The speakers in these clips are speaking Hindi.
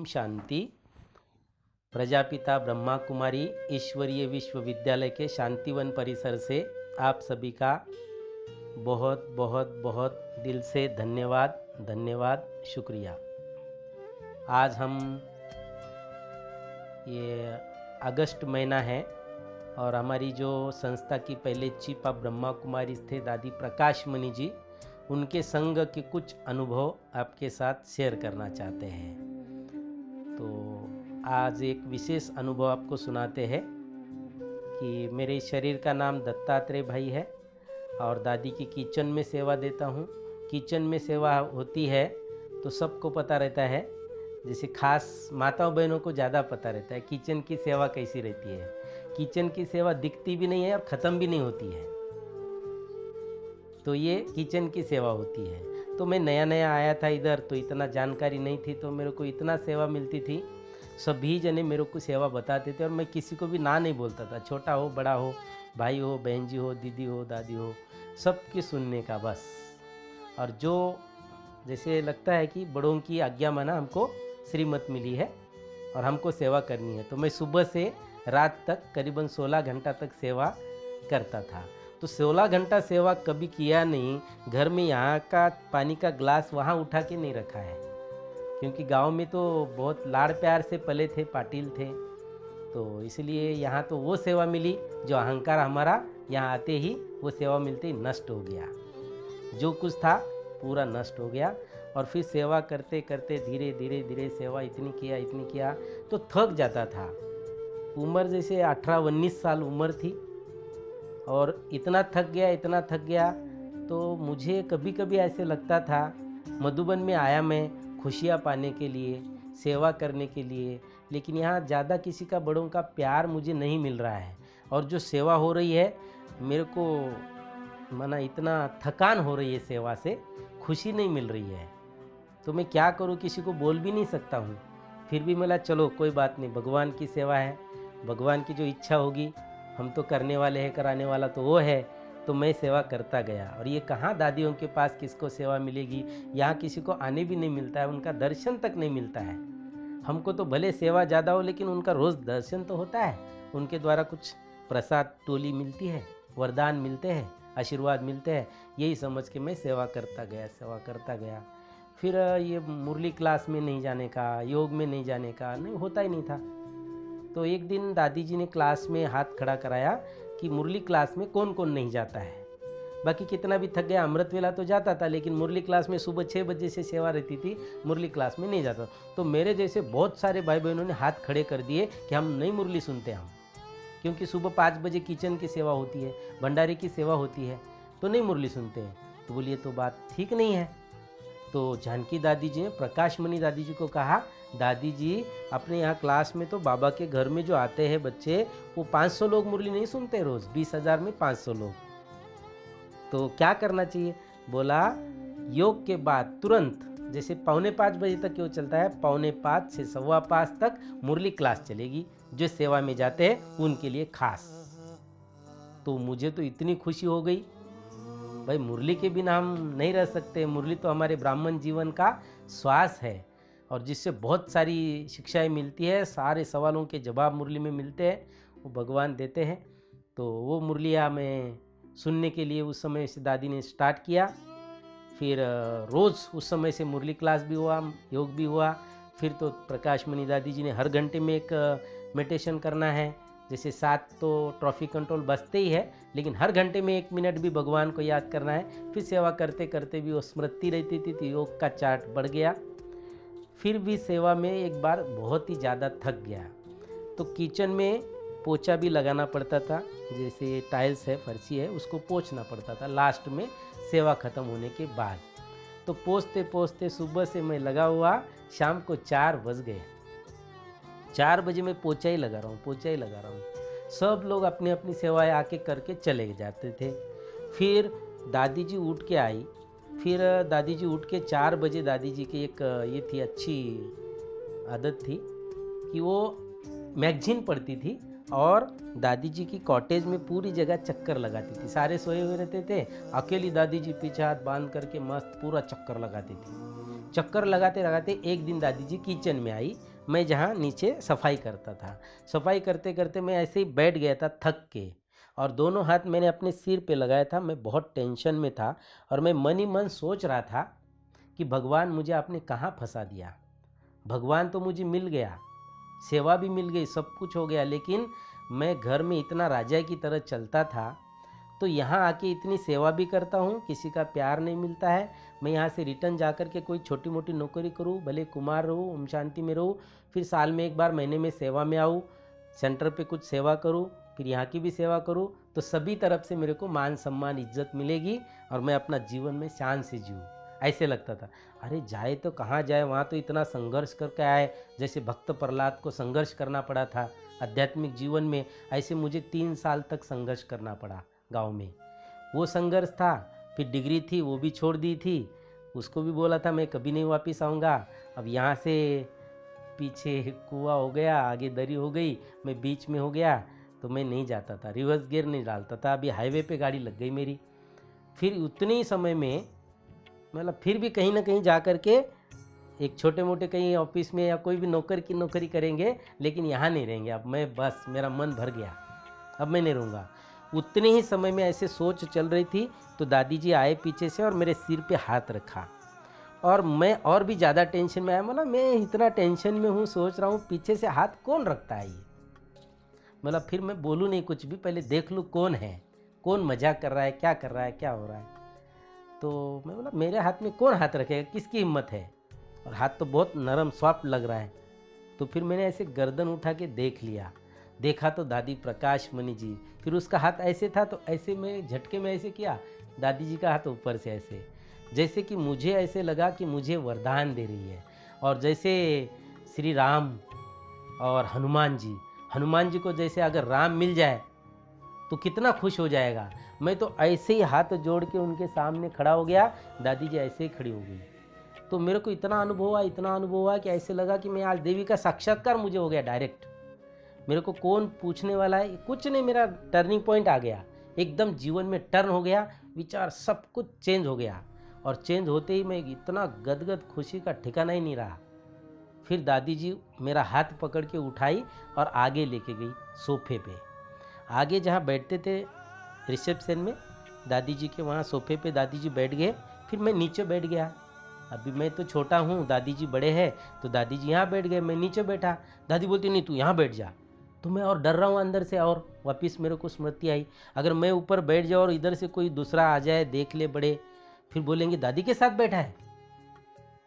ओम शांति। प्रजापिता ब्रह्मा कुमारी ईश्वरीय विश्वविद्यालय के शांतिवन परिसर से आप सभी का बहुत बहुत बहुत दिल से धन्यवाद धन्यवाद शुक्रिया। आज हम ये अगस्त महीना है और हमारी जो संस्था की पहले चीफ ऑफ ब्रह्मा कुमारी थे दादी प्रकाश मणि जी, उनके संग के कुछ अनुभव आपके साथ शेयर करना चाहते हैं। तो आज एक विशेष अनुभव आपको सुनाते हैं कि मेरे शरीर का नाम दत्तात्रेय भाई है और दादी की किचन में सेवा देता हूँ। किचन में सेवा होती है तो सबको पता रहता है, जैसे खास माताओं बहनों को ज़्यादा पता रहता है किचन की सेवा कैसी रहती है। किचन की सेवा दिखती भी नहीं है और ख़त्म भी नहीं होती है। तो ये किचन की सेवा होती है। तो मैं नया नया आया था इधर, तो इतना जानकारी नहीं थी, तो मेरे को इतना सेवा मिलती थी। सभी जने मेरे को सेवा बताते थे और मैं किसी को भी ना नहीं बोलता था, छोटा हो बड़ा हो, भाई हो बहन जी हो, दीदी हो दादी हो, सबकी सुनने का बस। और जो जैसे लगता है कि बड़ों की आज्ञा माना हमको श्रीमत मिली है और हमको सेवा करनी है, तो मैं सुबह से रात तक करीबन 16 घंटा तक सेवा करता था। तो 16 घंटा सेवा कभी किया नहीं। घर में यहाँ का पानी का ग्लास वहाँ उठा के नहीं रखा है, क्योंकि गांव में तो बहुत लाड़ प्यार से पले थे, पाटिल थे, तो इसलिए यहाँ तो वो सेवा मिली जो अहंकार हमारा यहाँ आते ही वो सेवा मिलते ही नष्ट हो गया। जो कुछ था पूरा नष्ट हो गया। और फिर सेवा करते करते धीरे धीरे धीरे सेवा इतनी किया तो थक जाता था। उम्र जैसे 18-19 साल उम्र थी और इतना थक गया तो मुझे कभी कभी ऐसे लगता था मधुबन में आया मैं खुशियाँ पाने के लिए, सेवा करने के लिए, लेकिन यहाँ ज़्यादा किसी का बड़ों का प्यार मुझे नहीं मिल रहा है। और जो सेवा हो रही है मेरे को माना इतना थकान हो रही है, सेवा से खुशी नहीं मिल रही है। तो मैं क्या करूँ, किसी को बोल भी नहीं सकता हूँ। फिर भी बोला चलो कोई बात नहीं, भगवान की सेवा है, भगवान की जो इच्छा होगी हम तो करने वाले हैं, कराने वाला तो वो है। तो मैं सेवा करता गया। और ये कहाँ दादियों के पास किसको सेवा मिलेगी, यहाँ किसी को आने भी नहीं मिलता है, उनका दर्शन तक नहीं मिलता है। हमको तो भले सेवा ज़्यादा हो लेकिन उनका रोज़ दर्शन तो होता है, उनके द्वारा कुछ प्रसाद टोली मिलती है, वरदान मिलते हैं, आशीर्वाद मिलते हैं। यही समझ के मैं सेवा करता गया। फिर ये मुरली क्लास में नहीं जाने का, योग में नहीं जाने का नहीं होता ही नहीं था। तो एक दिन दादी जी ने क्लास में हाथ खड़ा कराया कि मुरली क्लास में कौन कौन नहीं जाता है। बाकी कितना भी थक गया, अमृत वेला तो जाता था, लेकिन मुरली क्लास में सुबह 6 बजे से सेवा रहती थी, मुरली क्लास में नहीं जाता। तो मेरे जैसे बहुत सारे भाई बहनों ने हाथ खड़े कर दिए कि हम नहीं मुरली सुनते हम, क्योंकि सुबह 5 बजे किचन की सेवा होती है, भंडारे की सेवा होती है, तो नहीं मुरली सुनते हैं। तो बोलिए तो बात ठीक नहीं है। तो जानकी दादी जी ने प्रकाश मणि दादी जी को कहा, दादी जी अपने यहाँ क्लास में तो बाबा के घर में जो आते हैं बच्चे, वो 500 लोग मुरली नहीं सुनते रोज़, 20,000 में 500 लोग। तो क्या करना चाहिए? बोला योग के बाद तुरंत, जैसे 4:45 बजे तक क्यों चलता है, 4:45 से 5:15 तक मुरली क्लास चलेगी, जो सेवा में जाते हैं उनके लिए खास। तो मुझे तो इतनी खुशी हो गई, भाई मुरली के बिना हम नहीं रह सकते। मुरली तो हमारे ब्राह्मण जीवन का श्वास है और जिससे बहुत सारी शिक्षाएं मिलती है, सारे सवालों के जवाब मुरली में मिलते हैं, वो भगवान देते हैं। तो वो मुरलियाँ मैं सुनने के लिए उस समय से दादी ने स्टार्ट किया। फिर रोज़ उस समय से मुरली क्लास भी हुआ, योग भी हुआ। फिर तो प्रकाश मणि दादी जी ने हर घंटे में एक मेडिटेशन करना है, जैसे 7 तो ट्रॉफी कंट्रोल बजते ही है, लेकिन हर घंटे में 1 मिनट भी भगवान को याद करना है। फिर सेवा करते करते भी वो स्मृति रहती थी, तो योग का चार्ट बढ़ गया। फिर भी सेवा में एक बार बहुत ही ज़्यादा थक गया, तो किचन में पोछा भी लगाना पड़ता था, जैसे टाइल्स है, फर्शी है, उसको पोंछना पड़ता था लास्ट में सेवा ख़त्म होने के बाद। तो पोंछते पोंछते सुबह से मैं लगा हुआ, शाम को 4 बज गए। 4 बजे मैं पोछा ही लगा रहा हूँ। सब लोग अपनी अपनी सेवाएं आके करके चले जाते थे। फिर दादी जी उठ के आई। फिर दादी जी उठ के 4 बजे, दादी जी की एक ये थी अच्छी आदत थी कि वो मैगजीन पढ़ती थी और दादी जी की कॉटेज में पूरी जगह चक्कर लगाती थी। सारे सोए हुए रहते थे, अकेली दादी जी पीछे हाथ बांध करके मस्त पूरा चक्कर लगाती थी। चक्कर लगाते लगाते एक दिन दादी जी किचन में आई मैं जहाँ नीचे सफाई करता था। सफाई करते करते मैं ऐसे ही बैठ गया था थक के, और दोनों हाथ मैंने अपने सिर पे लगाया था। मैं बहुत टेंशन में था और मैं मन ही मन सोच रहा था कि भगवान मुझे आपने कहाँ फंसा दिया। भगवान तो मुझे मिल गया, सेवा भी मिल गई, सब कुछ हो गया, लेकिन मैं घर में इतना राजा की तरह चलता था, तो यहाँ आके इतनी सेवा भी करता हूँ, किसी का प्यार नहीं मिलता है। मैं यहाँ से रिटर्न जा कर के कोई छोटी मोटी नौकरी करूँ, भले कुमार रहूँ, ओम शांति में रहूँ, फिर साल में एक बार महीने में सेवा में आऊँ, सेंटर पे कुछ सेवा करूँ, फिर यहाँ की भी सेवा करूँ, तो सभी तरफ से मेरे को मान सम्मान इज्जत मिलेगी और मैं अपना जीवन में शान से जीऊँ, ऐसे लगता था। अरे जाए तो कहाँ जाए, वहाँ तो इतना संघर्ष करके आए, जैसे भक्त प्रहलाद को संघर्ष करना पड़ा था आध्यात्मिक जीवन में, ऐसे मुझे 3 साल तक संघर्ष करना पड़ा गांव में। वो संघर्ष था। फिर डिग्री थी वो भी छोड़ दी थी, उसको भी बोला था मैं कभी नहीं वापस आऊँगा। अब यहाँ से पीछे कुआं हो गया, आगे दरी हो गई, मैं बीच में हो गया, तो मैं नहीं जाता था, रिवर्स गियर नहीं डालता था। अभी हाईवे पे गाड़ी लग गई मेरी। फिर उतने ही समय में मतलब फिर भी कहीं ना कहीं जा कर के एक छोटे मोटे कहीं ऑफिस में या कोई भी नौकरी करेंगे, लेकिन यहाँ नहीं रहेंगे। अब मैं बस मेरा मन भर गया, अब मैं नहीं रहूँगा। उतने ही समय में ऐसे सोच चल रही थी तो दादी जी आए पीछे से और मेरे सिर पे हाथ रखा, और मैं और भी ज़्यादा टेंशन में आया। मतलब मैं इतना टेंशन में हूँ, सोच रहा हूँ पीछे से हाथ कौन रखता है ये। मतलब फिर मैं बोलूँ नहीं कुछ भी, पहले देख लूँ कौन है, कौन मजाक कर रहा है, क्या कर रहा है, क्या हो रहा है। तो मैं बोला मेरे हाथ में कौन हाथ रखेगा, किसकी हिम्मत है, और हाथ तो बहुत नरम सॉफ्ट लग रहा है। तो फिर मैंने ऐसे गर्दन उठा के देख लिया, देखा तो दादी प्रकाश मणि जी। फिर उसका हाथ ऐसे था तो ऐसे में झटके में ऐसे किया, दादी जी का हाथ ऊपर से ऐसे, जैसे कि मुझे ऐसे लगा कि मुझे वरदान दे रही है। और जैसे श्री राम और हनुमान जी को जैसे अगर राम मिल जाए तो कितना खुश हो जाएगा। मैं तो ऐसे ही हाथ जोड़ के उनके सामने खड़ा हो गया, दादी जी ऐसे ही खड़ी हो गई। तो मेरे को इतना अनुभव हुआ कि ऐसे लगा कि मैं आज देवी का साक्षात्कार मुझे हो गया डायरेक्ट। मेरे को कौन पूछने वाला है कुछ नहीं, मेरा टर्निंग पॉइंट आ गया, एकदम जीवन में टर्न हो गया, विचार सब कुछ चेंज हो गया। और चेंज होते ही मैं इतना गदगद खुशी का ठिकाना ही नहीं रहा। फिर दादी जी मेरा हाथ पकड़ के उठाई और आगे लेके गई सोफे पे। आगे जहाँ बैठते थे रिसेप्शन में दादी जी के, वहाँ सोफे पे दादी जी बैठ गए, फिर मैं नीचे बैठ गया। अभी मैं तो छोटा हूँ, दादी जी बड़े हैं, तो दादी जी यहाँ बैठ गए, मैं नीचे बैठा। दादी बोलती नहीं तू यहाँ बैठ जा। तो मैं और डर रहा हूँ अंदर से, और वापस मेरे को स्मृति आई, अगर मैं ऊपर बैठ जाऊँ और इधर से कोई दूसरा आ जाए देख ले बड़े, फिर बोलेंगे दादी के साथ बैठा है,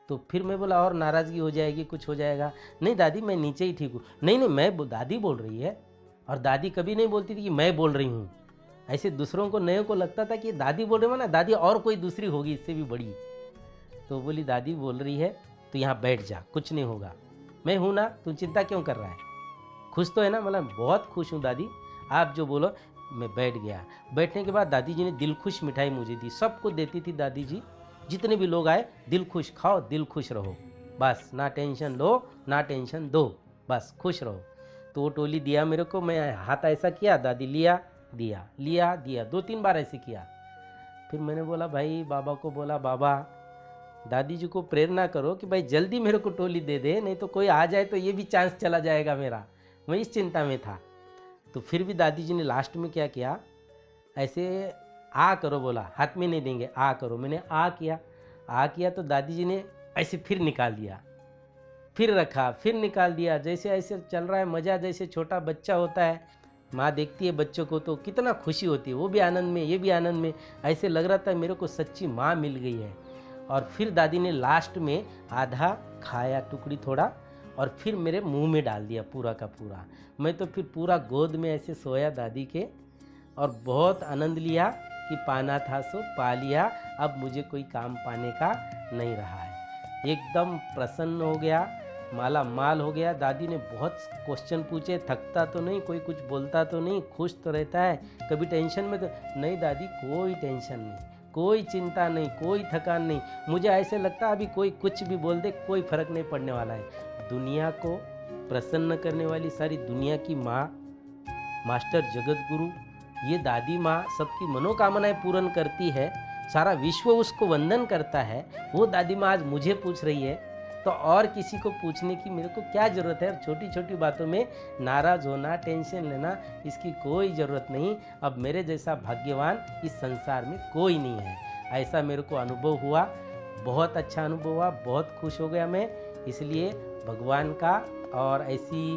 तो फिर मैं बोला और नाराज़गी हो जाएगी, कुछ हो जाएगा। नहीं दादी मैं नीचे ही ठीक हूँ। नहीं मैं दादी बोल रही है, और दादी कभी नहीं बोलती थी कि मैं बोल रही हूँ। ऐसे दूसरों को नए को लगता था कि दादी बोल रही है ना, दादी और कोई दूसरी होगी इससे भी बड़ी। तो बोली दादी बोल रही है तो यहाँ बैठ जा, कुछ नहीं होगा, मैं हूँ ना, तू चिंता क्यों कर रहा है, खुश तो है ना। मतलब बहुत खुश हूँ दादी, आप जो बोलो। मैं बैठ गया। बैठने के बाद दादी जी ने दिल खुश मिठाई मुझे दी, सबको देती थी दादी जी, जितने भी लोग आए दिल खुश खाओ, दिल खुश रहो, बस ना टेंशन लो ना टेंशन दो, बस खुश रहो। तो वो टोली दिया मेरे को, मैं हाथ ऐसा किया, दादी लिया दिया लिया दिया, 2-3 बार ऐसे किया। फिर मैंने बोला भाई बाबा को बोला, बाबा दादी जी को प्रेरणा करो कि भाई जल्दी मेरे को टोली दे दे, नहीं तो कोई आ जाए तो ये भी चांस चला जाएगा मेरा। मैं इस चिंता में था। तो फिर भी दादी जी ने लास्ट में क्या किया, ऐसे आ करो बोला, हाथ में नहीं देंगे, आ करो। मैंने आ किया तो दादी जी ने ऐसे फिर निकाल दिया, फिर रखा, फिर निकाल दिया। जैसे ऐसे चल रहा है मज़ा, जैसे छोटा बच्चा होता है, माँ देखती है बच्चों को तो कितना खुशी होती है, वो भी आनंद में ये भी आनंद में। ऐसे लग रहा था मेरे को सच्ची माँ मिल गई है। और फिर दादी ने लास्ट में आधा खाया टुकड़ी थोड़ा, और फिर मेरे मुंह में डाल दिया पूरा का पूरा। मैं तो फिर पूरा गोद में ऐसे सोया दादी के, और बहुत आनंद लिया कि पाना था सो पा लिया, अब मुझे कोई काम पाने का नहीं रहा है। एकदम प्रसन्न हो गया, माला माल हो गया। दादी ने बहुत क्वेश्चन पूछे, थकता तो नहीं, कोई कुछ बोलता तो नहीं, खुश तो रहता है, कभी टेंशन में तो नहीं। दादी कोई टेंशन नहीं, कोई चिंता नहीं, कोई थकान नहीं। मुझे ऐसे लगता है अभी कोई कुछ भी बोल दे कोई फर्क नहीं पड़ने वाला है। दुनिया को प्रसन्न करने वाली सारी दुनिया की माँ, मास्टर जगत गुरु, ये दादी माँ सबकी मनोकामनाएं पूर्ण करती है, सारा विश्व उसको वंदन करता है। वो दादी माँ आज मुझे पूछ रही है तो और किसी को पूछने की मेरे को क्या ज़रूरत है। छोटी छोटी बातों में नाराज़ होना, टेंशन लेना, इसकी कोई ज़रूरत नहीं। अब मेरे जैसा भाग्यवान इस संसार में कोई नहीं है, ऐसा मेरे को अनुभव हुआ। बहुत अच्छा अनुभव हुआ, बहुत खुश हो गया मैं। इसलिए भगवान का और ऐसी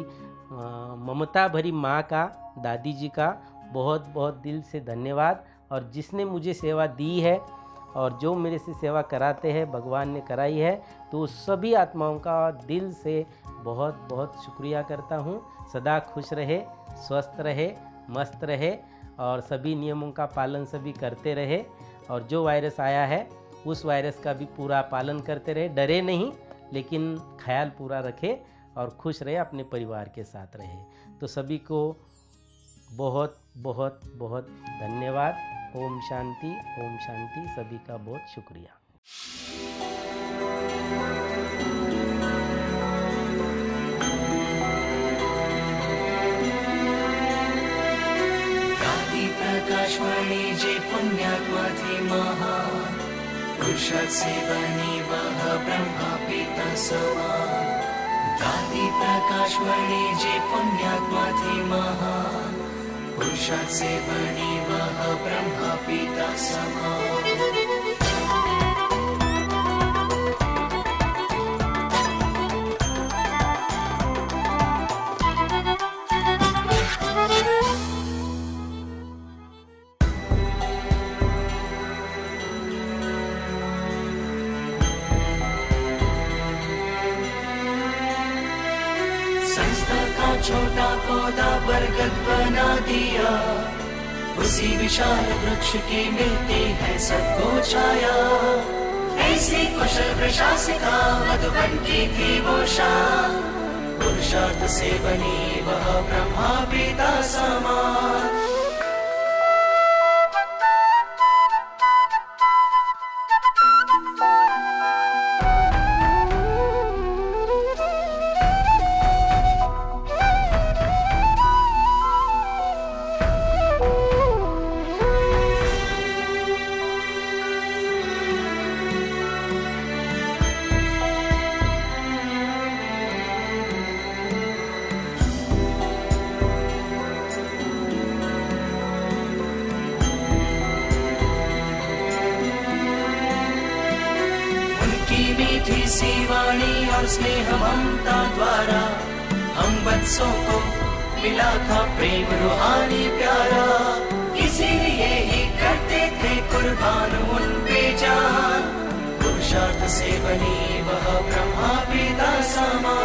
ममता भरी माँ का, दादी जी का बहुत बहुत दिल से धन्यवाद। और जिसने मुझे सेवा दी है और जो मेरे से सेवा कराते हैं, भगवान ने कराई है, तो सभी आत्माओं का दिल से बहुत बहुत शुक्रिया करता हूँ। सदा खुश रहे, स्वस्थ रहे, मस्त रहे और सभी नियमों का पालन सभी करते रहे। और जो वायरस आया है उस वायरस का भी पूरा पालन करते रहे, डरे नहीं लेकिन ख्याल पूरा रखे और खुश रहे, अपने परिवार के साथ रहे। तो सभी को बहुत बहुत बहुत धन्यवाद। ओम शांति, ओम शांति। सभी का बहुत शुक्रिया। प्रकाशवाणी जे पुण्यात्मा थे महान, पुरुषार्थ से बनी वह ब्रह्मा पिता समान। दादी प्रकाशवाणी जे पुण्यात्मा थे महान, पुरुषार्थ से बनी वह ब्रह्मा पिता समान। छोटा पौधा बरगद बना दिया, उसी विशाल वृक्ष की मिलती है सबको छाया। ऐसी कुशल प्रशासिका मधुबन की थी वो शान, पुरुषार्थ से बनी वह ब्रह्मा पिता समान। मीठी सी वाणी और स्नेह ममता द्वारा हम बच्चों को मिला था प्रेम रूहानी प्यारा। इसीलिए ही करते थे कुर्बान उन पे जान, पुरुषार्थ से बनी वह ब्रह्मा पिता समान।